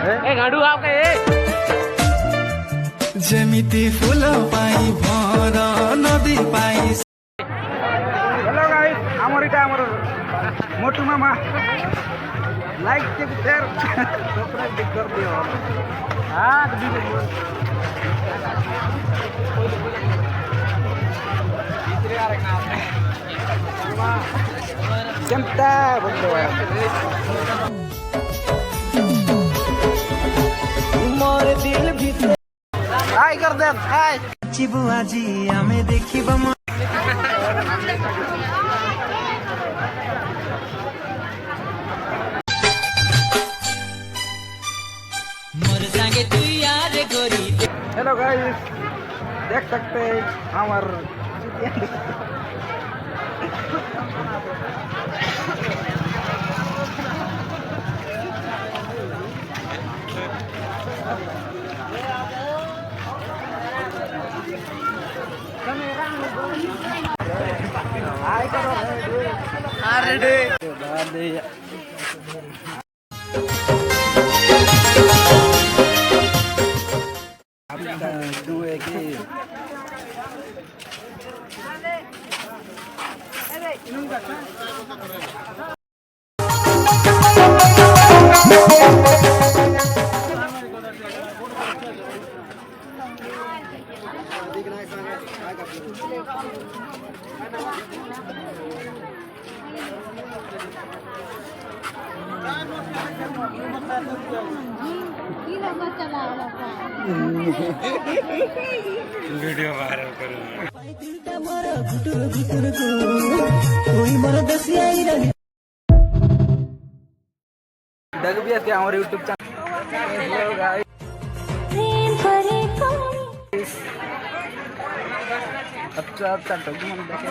गाडू आपके जेमिति फूल पाई भर नदी पाई। हेलो गाइस आमर इटा आमर मोटू मामा लाइक के शेयर सब्सक्राइब कर दियो। हां चमता बंदो मोर दिल भीतर हाय कर दे हाय चिबुआ जी आमे देखिबा मोर संगे तू यार गोरी। हेलो गाइस देख सकते हैं हमार हाय करो ready dua ki video viral करो डग भी है हमारे YouTube चैनल। अच्छा अच्छा डॉक्यूमेंट देखे